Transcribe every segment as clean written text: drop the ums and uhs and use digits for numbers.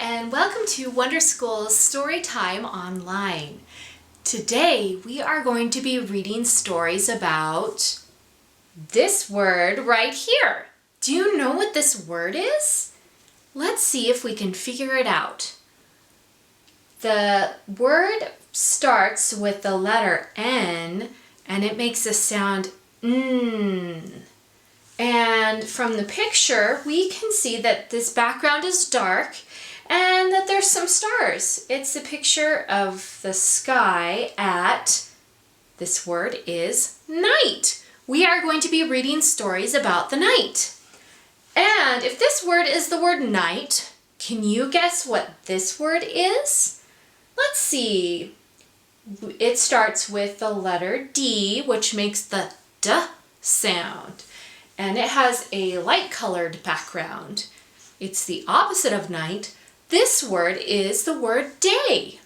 and welcome to Wonder School's Storytime Online. Today we are going to be reading stories about this word right here. Do you know what this word is? Let's see if we can figure it out. The word starts with the letter N and it makes a sound N. And from the picture, we can see that this background is dark and that there's some stars. It's a picture of the sky at, this word is night. We are going to be reading stories about the night. And if this word is the word night, can you guess what this word is? Let's see. It starts with the letter D, which makes the D sound. And it has a light-colored background. It's the opposite of night. This word is the word day.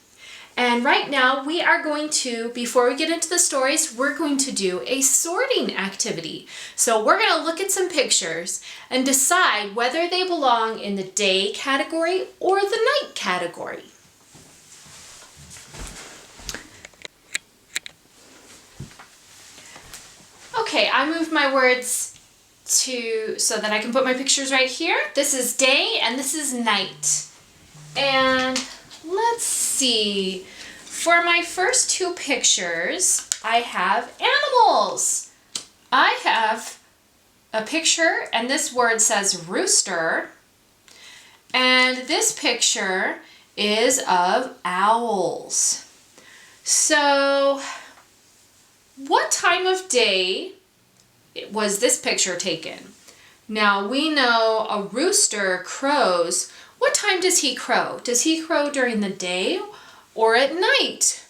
And right now we are going to, before we get into the stories, we're going to do a sorting activity. So we're going to look at some pictures and decide whether they belong in the day category or the night category. Okay, I moved my words so that I can put my pictures right here. This is day and this is night. And let's see. For my first two pictures, I have animals. I have a picture and this word says rooster. And this picture is of owls. So, what time of day was this picture taken? Now we know a rooster crows. What time does he crow? Does he crow during the day or at night?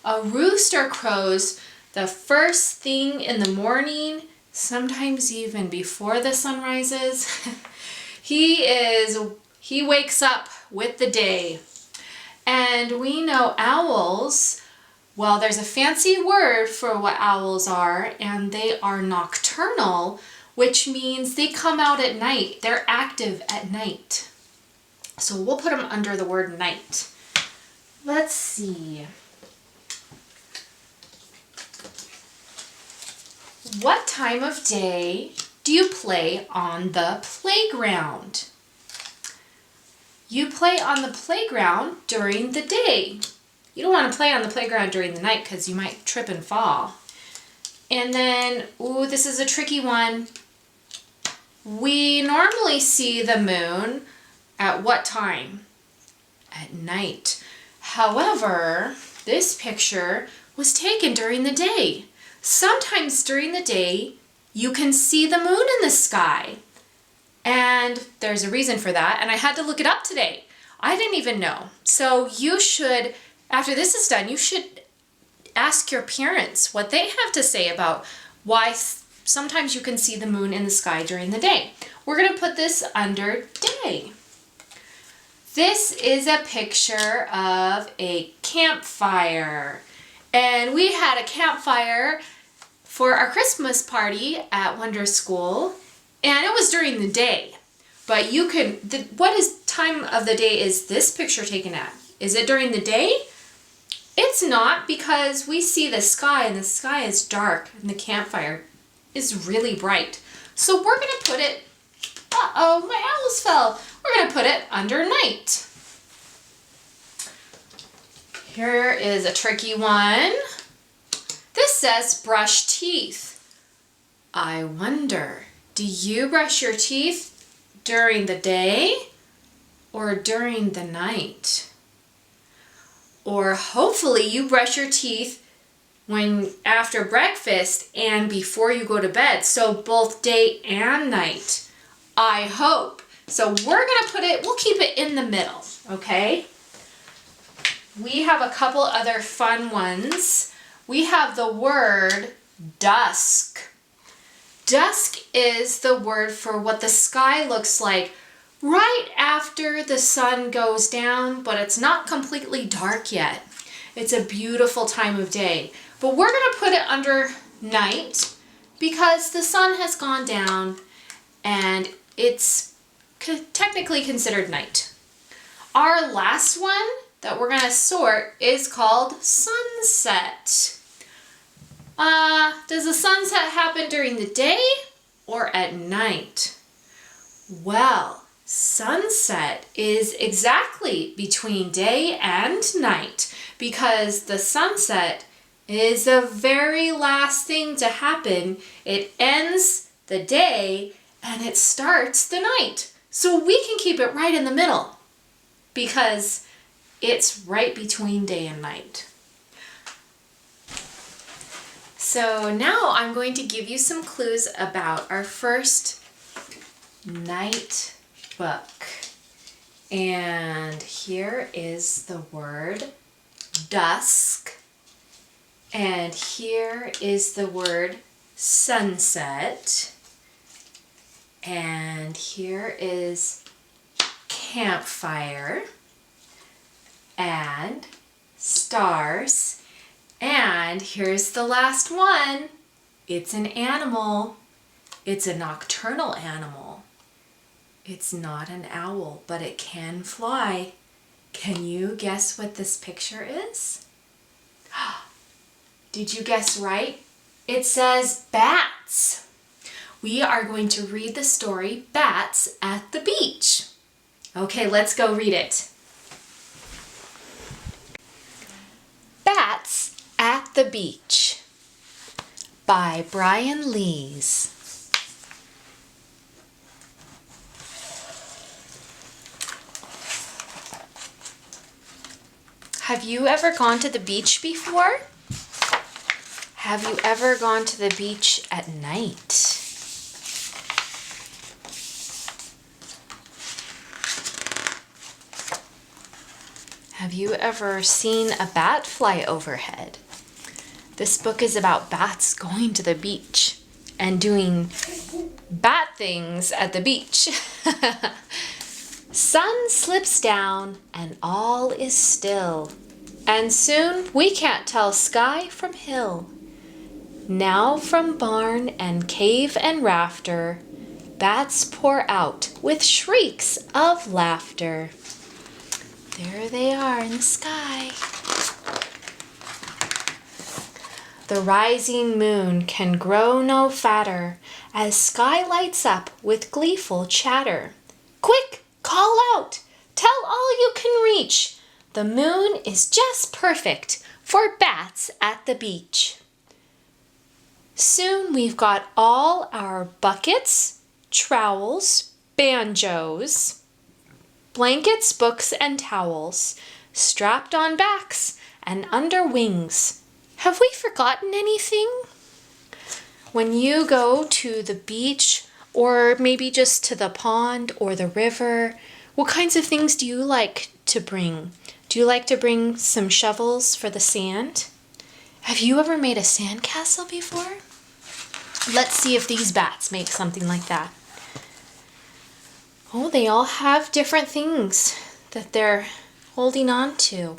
A rooster crows the first thing in the morning, sometimes even before the sun rises. He wakes up with the day. And we know owls, well, there's a fancy word for what owls are, and they are nocturnal, which means they come out at night. They're active at night. So we'll put them under the word night. Let's see. What time of day do you play on the playground? You play on the playground during the day. You don't want to play on the playground during the night because you might trip and fall. And then, ooh, this is a tricky one. We normally see the moon at what time? At night. However, this picture was taken during the day. Sometimes during the day, you can see the moon in the sky. And there's a reason for that, and I had to look it up today. I didn't even know. So you should, after this is done, you should ask your parents what they have to say about why sometimes you can see the moon in the sky during the day. We're going to put this under day. This is a picture of a campfire. And we had a campfire for our Christmas party at Wonder School, and it was during the day. But you can, what time of the day is this picture taken at? Is it during the day? It's not, because we see the sky and the sky is dark and the campfire is really bright. So we're going to put it, uh-oh, my owls fell. We're going to put it under night. Here is a tricky one. This says brush teeth. I wonder, do you brush your teeth during the day or during the night? Or hopefully you brush your teeth after breakfast and before you go to bed. So both day and night. I hope. So we're going to put it, we'll keep it in the middle, okay? We have a couple other fun ones. We have the word dusk. Dusk is the word for what the sky looks like right after the sun goes down, but it's not completely dark yet. It's a beautiful time of day. But we're going to put it under night because the sun has gone down and it's technically considered night. Our last one that we're going to sort is called sunset. Does the sunset happen during the day or at night? Well, sunset is exactly between day and night because the sunset is the very last thing to happen. It ends the day and it starts the night. So we can keep it right in the middle because it's right between day and night. So now I'm going to give you some clues about our first night book. And here is the word dusk. And here is the word sunset. And here is campfire and stars. And here's the last one. It's an animal. It's a nocturnal animal. It's not an owl, but it can fly. Can you guess what this picture is? Did you guess right? It says bats. We are going to read the story Bats at the Beach. Okay, let's go read it. Bats at the Beach by Brian Lees. Have you ever gone to the beach before? Have you ever gone to the beach at night? Have you ever seen a bat fly overhead? This book is about bats going to the beach and doing bat things at the beach. Sun slips down and all is still, and soon we can't tell sky from hill. Now from barn and cave and rafter, bats pour out with shrieks of laughter. There they are in the sky. The rising moon can grow no fatter as sky lights up with gleeful chatter. Quick, call out, tell all you can reach. The moon is just perfect for bats at the beach. Soon we've got all our buckets, trowels, banjos, blankets, books, and towels strapped on backs and under wings. Have we forgotten anything? When you go to the beach or maybe just to the pond or the river, what kinds of things do you like to bring? Do you like to bring some shovels for the sand? Have you ever made a sandcastle before? Let's see if these bats make something like that. Oh, they all have different things that they're holding on to.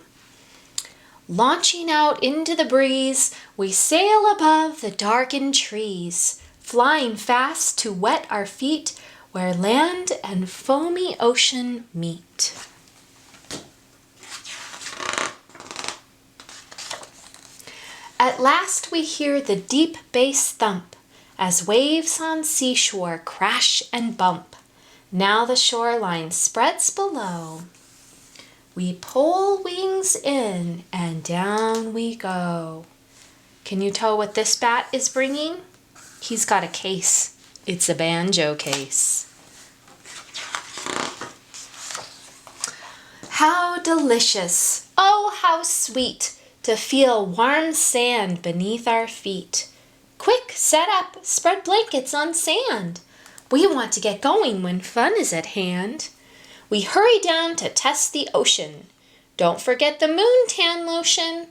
Launching out into the breeze, we sail above the darkened trees, flying fast to wet our feet where land and foamy ocean meet. At last we hear the deep bass thump as waves on seashore crash and bump. Now the shoreline spreads below. We pull wings in and down we go. Can you tell what this bat is bringing? He's got a case. It's a banjo case. How delicious, oh how sweet to feel warm sand beneath our feet. Quick, set up, spread blankets on sand. We want to get going when fun is at hand. We hurry down to test the ocean. Don't forget the moon tan lotion.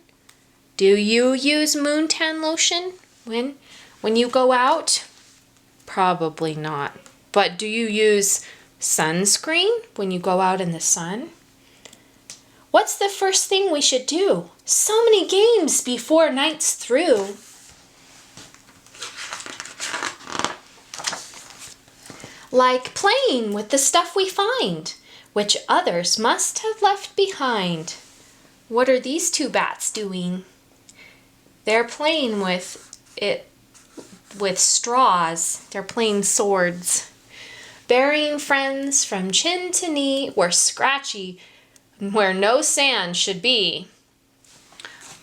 Do you use moon tan lotion when you go out? Probably not. But do you use sunscreen when you go out in the sun? What's the first thing we should do? So many games before night's through. Like playing with the stuff we find. which others must have left behind. What are these two bats doing? They're playing with straws. They're playing swords. Burying friends from chin to knee were scratchy where no sand should be.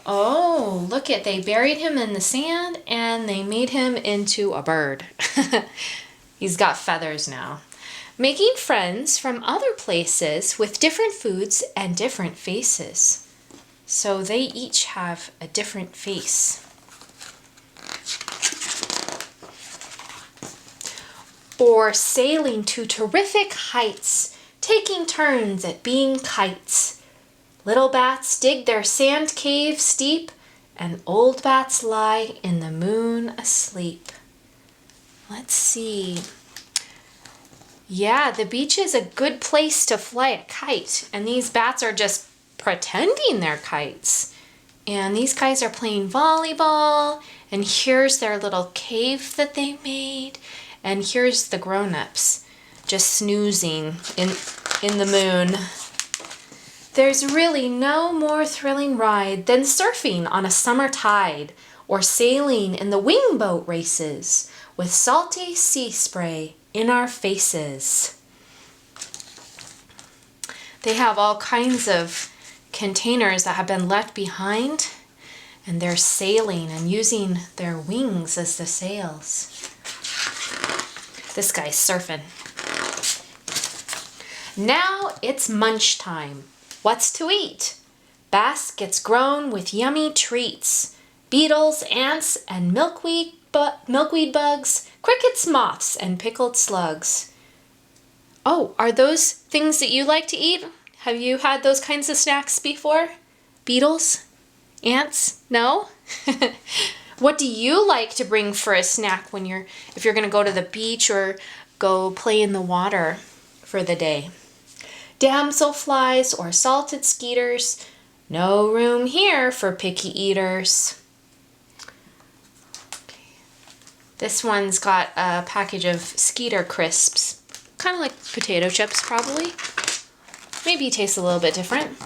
Oh, look it, they buried him in the sand and they made him into a bird. He's got feathers now. Making friends from other places with different foods and different faces. So they each have a different face. Or sailing to terrific heights, taking turns at being kites. Little bats dig their sand cave steep, and old bats lie in the moon asleep. Let's see. Yeah, the beach is a good place to fly a kite, and these bats are just pretending they're kites. And these guys are playing volleyball, and here's their little cave that they made, and here's the grown-ups just snoozing in the moon. There's really no more thrilling ride than surfing on a summer tide, or sailing in the wingboat races with salty sea spray in our faces. They have all kinds of containers that have been left behind, and they're sailing and using their wings as the sails. This guy's surfing. Now it's munch time. What's to eat? Baskets grown with yummy treats. Beetles, ants, and milkweed bugs, crickets, moths, and pickled slugs. Oh, are those things that you like to eat? Have you had those kinds of snacks before? Beetles? Ants? No? What do you like to bring for a snack if you're going to go to the beach or go play in the water for the day? Damselflies or salted skeeters? No room here for picky eaters. This one's got a package of Skeeter crisps. Kind of like potato chips, probably. Maybe tastes a little bit different.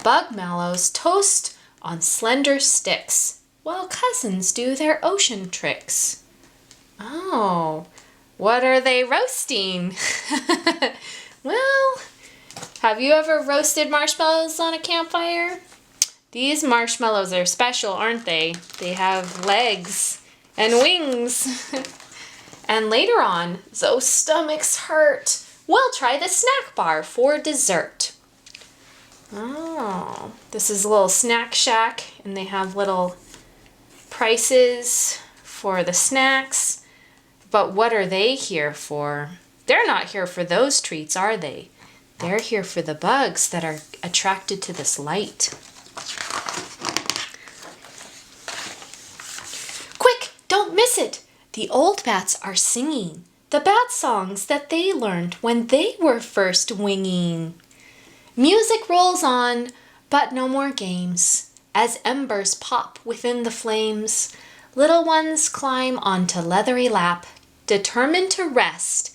Bug mallows toast on slender sticks, while cousins do their ocean tricks. Oh, what are they roasting? Well, have you ever roasted marshmallows on a campfire? These marshmallows are special, aren't they? They have legs and wings. And later on, those stomachs hurt, we'll try the snack bar for dessert. Oh, this is a little snack shack, and they have little prices for the snacks. But what are they here for? They're not here for those treats, are they? They're here for the bugs that are attracted to this light. Quick, don't miss it! The old bats are singing the bat songs that they learned when they were first winging. Music rolls on, but no more games. As embers pop within the flames, little ones climb onto leathery lap, determined to rest,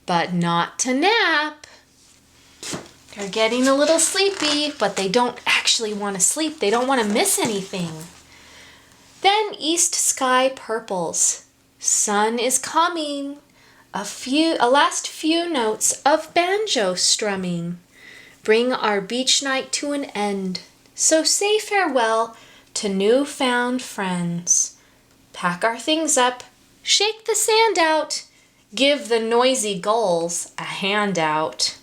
but not to nap. They're getting a little sleepy, but they don't actually want to sleep. They don't want to miss anything. Then east sky purples. Sun is coming. A last few notes of banjo strumming bring our beach night to an end. So say farewell to newfound friends. Pack our things up, shake the sand out, give the noisy gulls a handout.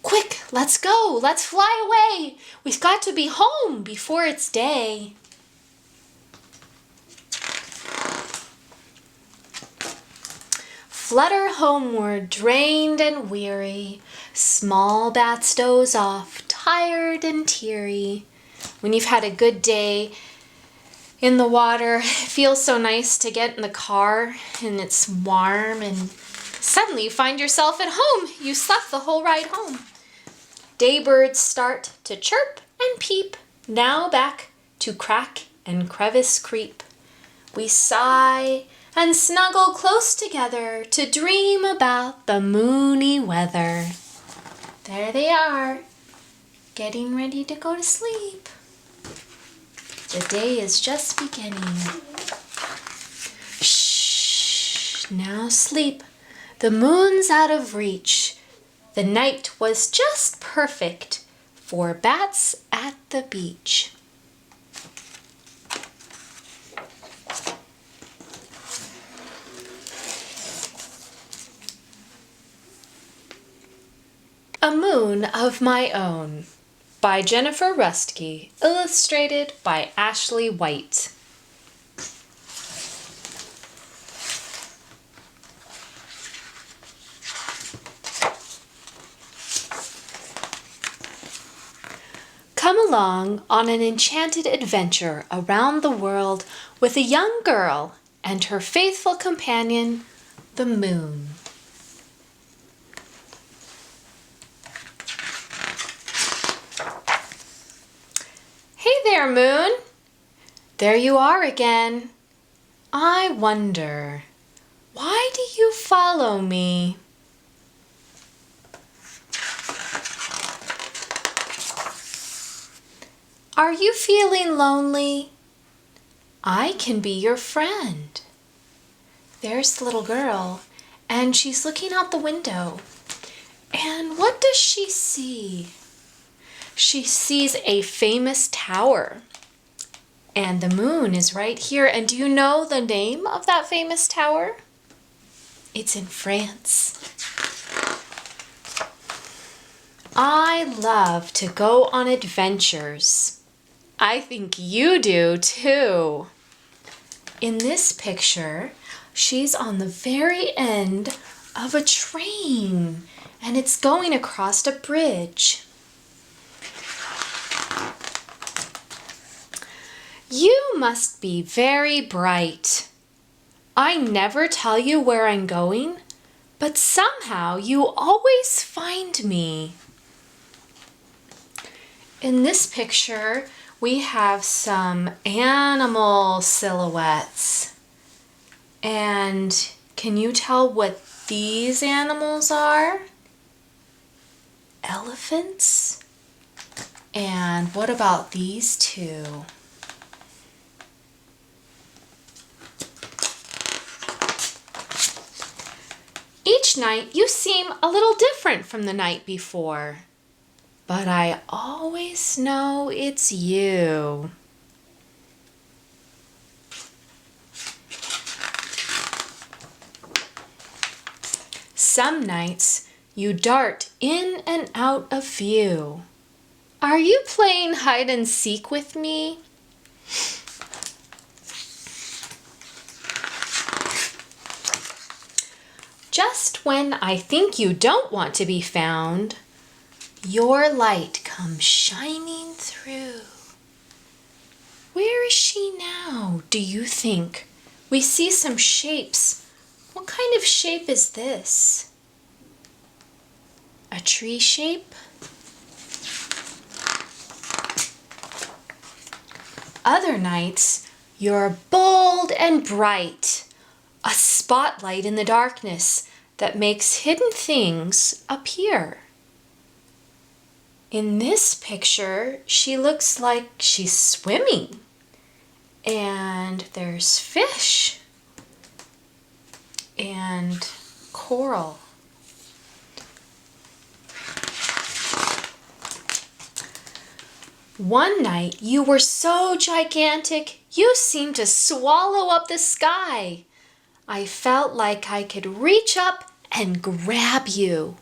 Quick, let's go, let's fly away. We've got to be home before it's day. Flutter homeward, drained and weary. Small bats doze off, tired and teary. When you've had a good day in the water, it feels so nice to get in the car and it's warm, and suddenly you find yourself at home. You slept the whole ride home. Daybirds start to chirp and peep, now back to crack and crevice creep. We sigh and snuggle close together to dream about the moony weather. There they are, getting ready to go to sleep. The day is just beginning. Shh, now sleep. The moon's out of reach. The night was just perfect for bats at the beach. A Moon of My Own by Jennifer Rustke, illustrated by Ashley White. Come along on an enchanted adventure around the world with a young girl and her faithful companion, the moon. Hey there, Moon. There you are again. I wonder, why do you follow me? Are you feeling lonely? I can be your friend. There's the little girl, and she's looking out the window. And what does she see? She sees a famous tower. And the moon is right here. And do you know the name of that famous tower? It's in France. I love to go on adventures. I think you do too. In this picture, she's on the very end of a train, and it's going across a bridge. You must be very bright. I never tell you where I'm going, but somehow you always find me. In this picture, we have some animal silhouettes. And can you tell what these animals are? Elephants? And what about these two? Each night you seem a little different from the night before, but I always know it's you. Some nights you dart in and out of view. Are you playing hide and seek with me? Just when I think you don't want to be found, your light comes shining through. Where is she now, do you think? We see some shapes. What kind of shape is this? A tree shape? Other nights, you're bold and bright. A spotlight in the darkness that makes hidden things appear. In this picture, she looks like she's swimming. And there's fish and coral. One night, you were so gigantic, you seemed to swallow up the sky. I felt like I could reach up and grab you.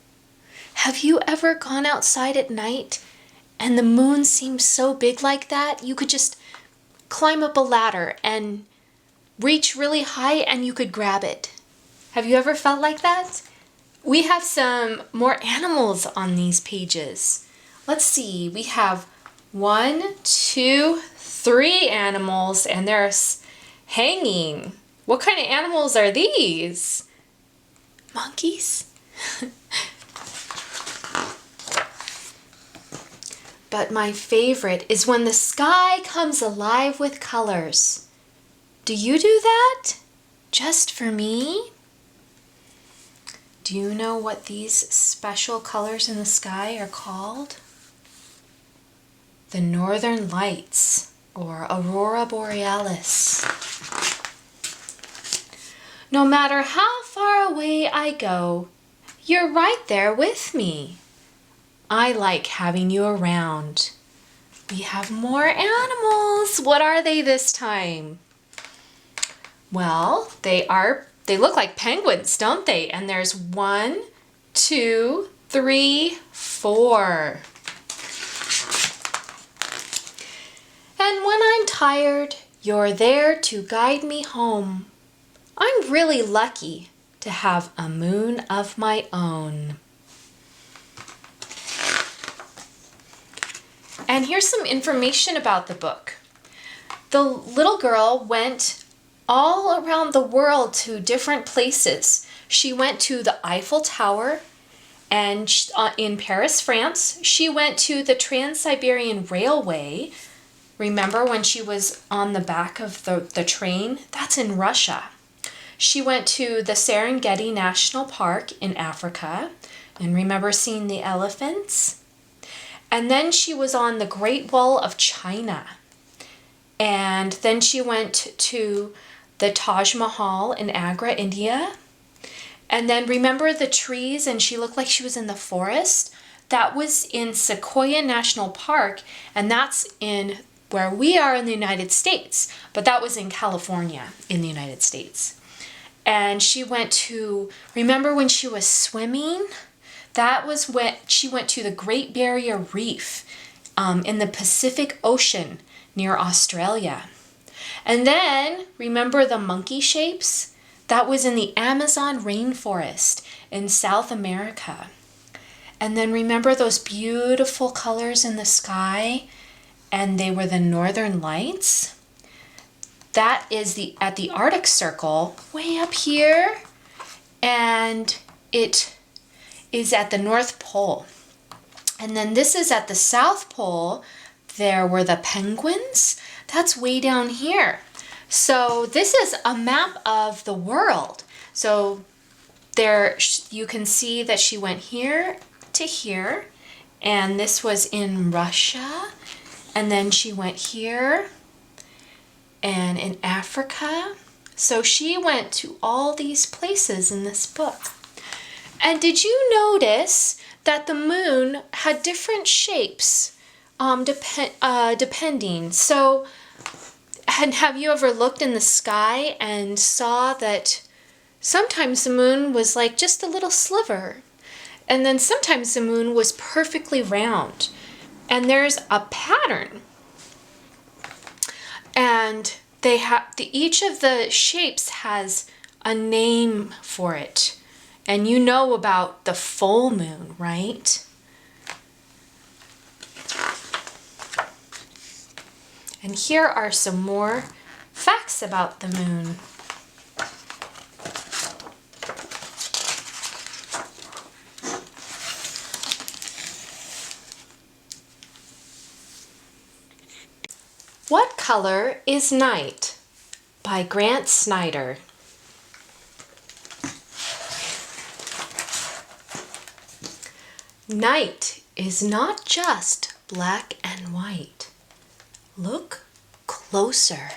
Have you ever gone outside at night and the moon seems so big like that, you could just climb up a ladder and reach really high and you could grab it? Have you ever felt like that? We have some more animals on these pages. Let's see, we have 1, 2, 3 animals and they're hanging. What kind of animals are these? Monkeys? But my favorite is when the sky comes alive with colors. Do you do that? Just for me? Do Do you know what these special colors in the sky are called? The Northern Lights, or Aurora Borealis. No matter how far away I go, you're right there with me. I like having you around. We have more animals. What are they this time? Well, they look like penguins, don't they? And there's 1, 2, 3, 4. And when I'm tired, you're there to guide me home. I'm really lucky to have a moon of my own. And here's some information about the book. The little girl went all around the world to different places. She went to the Eiffel Tower and in Paris, France. She went to the Trans-Siberian Railway. Remember when she was on the back of the train? That's in Russia. She went to the Serengeti National Park in Africa. And remember seeing the elephants? And then she was on the Great Wall of China. And then she went to the Taj Mahal in Agra, India. And then remember the trees, and she looked like she was in the forest? That was in Sequoia National Park, and that's in where we are in the United States, but that was in California in the United States. And she went to, remember when she was swimming? That was when she went to the Great Barrier Reef in the Pacific Ocean near Australia. And then, remember the monkey shapes? That was in the Amazon rainforest in South America. And then remember those beautiful colors in the sky? And they were the Northern Lights. That is at the Arctic Circle, way up here. And it is at the North Pole. And then this is at the South Pole. There were the penguins. That's way down here. So this is a map of the world. So there you can see that she went here to here, and this was in Russia, and then she went here and in Africa. So she went to all these places in this book. And did you notice that the moon had different shapes depending? So have you ever looked in the sky and saw that sometimes the moon was like just a little sliver, and then sometimes the moon was perfectly round, and there's a pattern, and they have each of the shapes has a name for it. And you know about the full moon, right? And here are some more facts about the moon. What Color is Night? By Grant Snyder. Night is not just black and white. Look closer.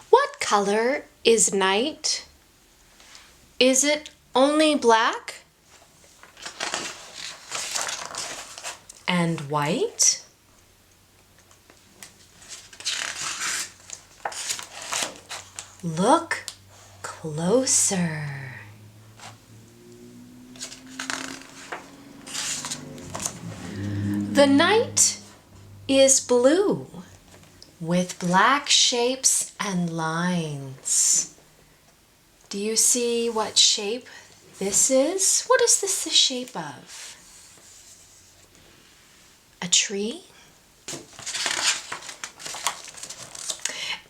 What color is night? Is it only black and white? Look closer. The night is blue with black shapes and lines. Do you see what shape this is? What is this the shape of? A tree?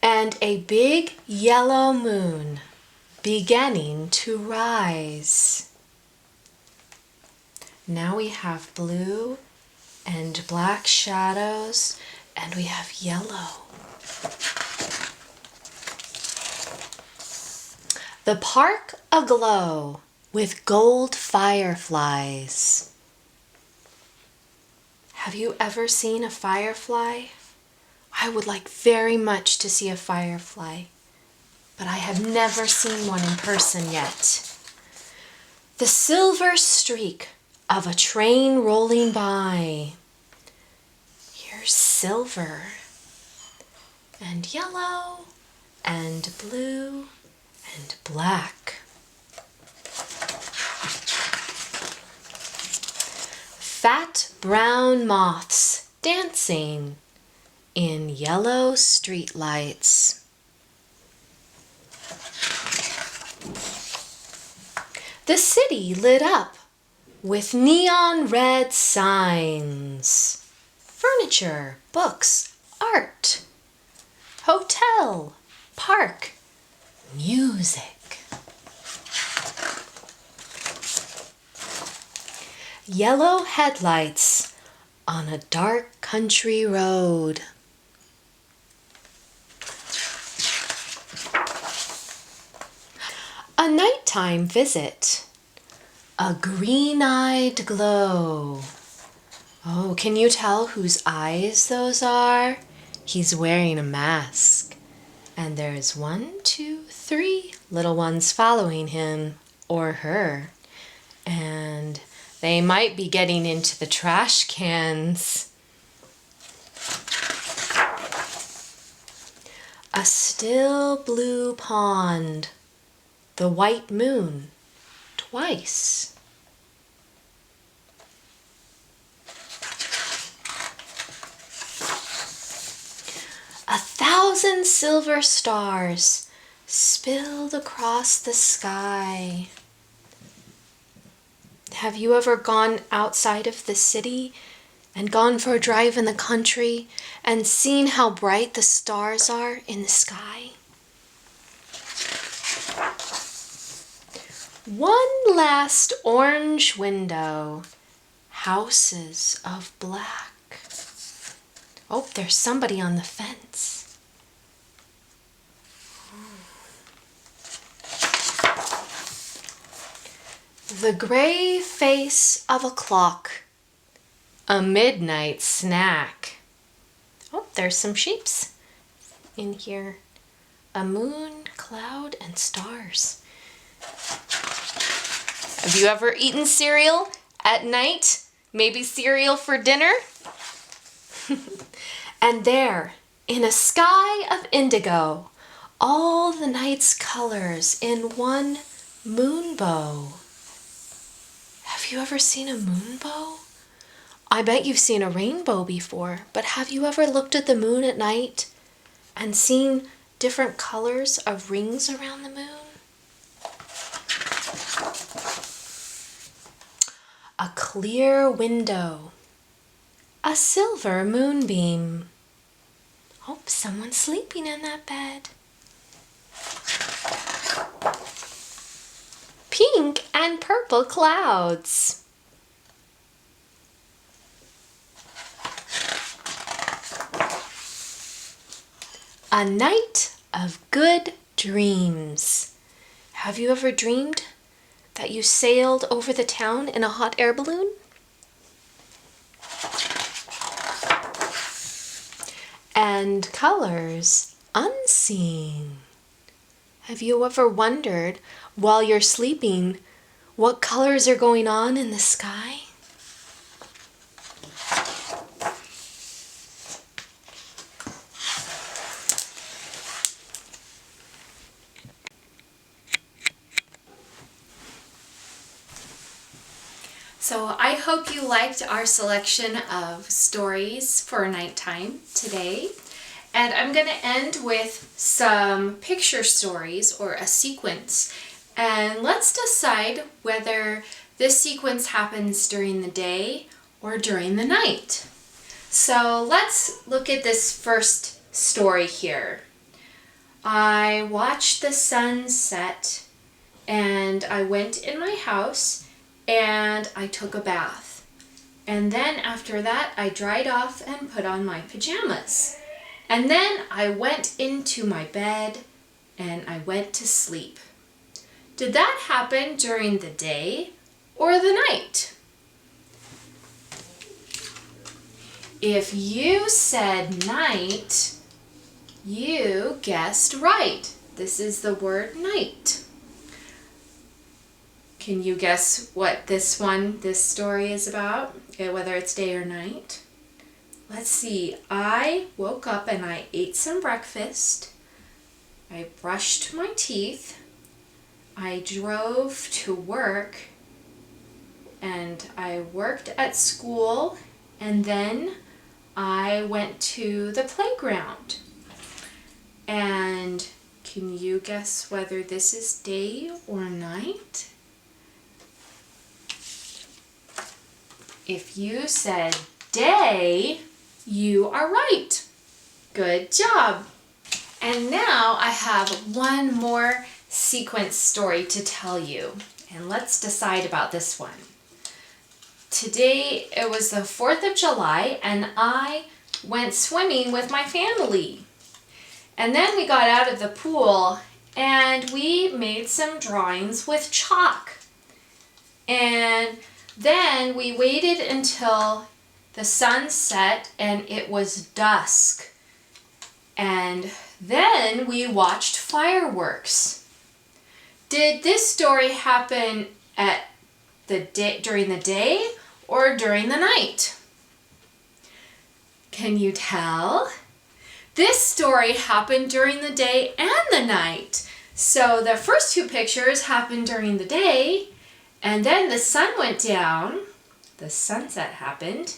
And a big yellow moon beginning to rise. Now we have blue and black shadows, and we have yellow. The park aglow with gold fireflies. Have you ever seen a firefly? I would like very much to see a firefly, but I have never seen one in person yet. The silver streak of a train rolling by. Here's silver and yellow and blue and black. Fat brown moths dancing in yellow streetlights. The city lit up with neon red signs. Furniture, books, art, hotel, park, music. Yellow headlights on a dark country road. A nighttime visit. A green-eyed glow. Oh, can you tell whose eyes those are? He's wearing a mask. And there's 1, 2, 3 little ones following him or her. And they might be getting into the trash cans. A still blue pond. The white moon. Twice. A thousand silver stars spilled across the sky. Have you ever gone outside of the city and gone for a drive in the country and seen how bright the stars are in the sky? One last orange window, houses of black. Oh, there's somebody on the fence. The gray face of a clock, a midnight snack. Oh, there's some sheeps in here. A moon, cloud, and stars. Have you ever eaten cereal at night? Maybe cereal for dinner? And there, in a sky of indigo, all the night's colors in one moonbow. Have you ever seen a moonbow? I bet you've seen a rainbow before, but have you ever looked at the moon at night and seen different colors of rings around the moon? A clear window, a silver moonbeam. Oh, someone's sleeping in that bed. Pink and purple clouds. A night of good dreams. Have you ever dreamed that you sailed over the town in a hot air balloon? And colors unseen. Have you ever wondered while you're sleeping what colors are going on in the sky? So I hope you liked our selection of stories for nighttime today. And I'm going to end with some picture stories or a sequence. And let's decide whether this sequence happens during the day or during the night. So let's look at this first story here. I watched the sun set and I went in my house and I took a bath. And then after that, I dried off and put on my pajamas. And then I went into my bed and I went to sleep. Did that happen during the day or the night? If you said night, you guessed right. This is the word night. Can you guess what this story is about? Okay, whether it's day or night? Let's see. I woke up and I ate some breakfast. I brushed my teeth. I drove to work and I worked at school, and then I went to the playground. And can you guess whether this is day or night? If you said day, you are right. Good job. And now I have one more sequence story to tell you, and let's decide about this one. Today it was the 4th of July and I went swimming with my family. And then we got out of the pool and we made some drawings with chalk. And then we waited until the sun set and it was dusk. And then we watched fireworks. Did this story happen during the day or during the night? Can you tell? This story happened during the day and the night. So the first 2 pictures happened during the day, and then the sun went down, the sunset happened,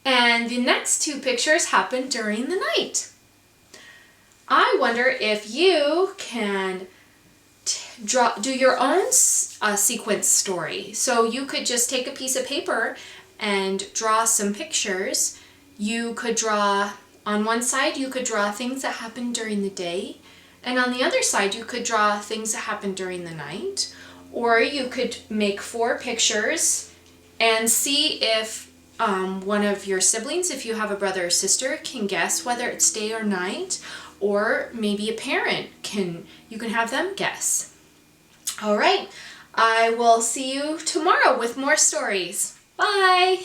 and the next 2 pictures happened during the night. I wonder if you can do your own sequence story. So you could just take a piece of paper and draw some pictures. You could draw, on one side you could draw things that happened during the day, and on the other side you could draw things that happened during the night. Or you could make 4 pictures and see if one of your siblings, if you have a brother or sister, can guess whether it's day or night, or maybe a parent you can have them guess. All right, I will see you tomorrow with more stories. Bye!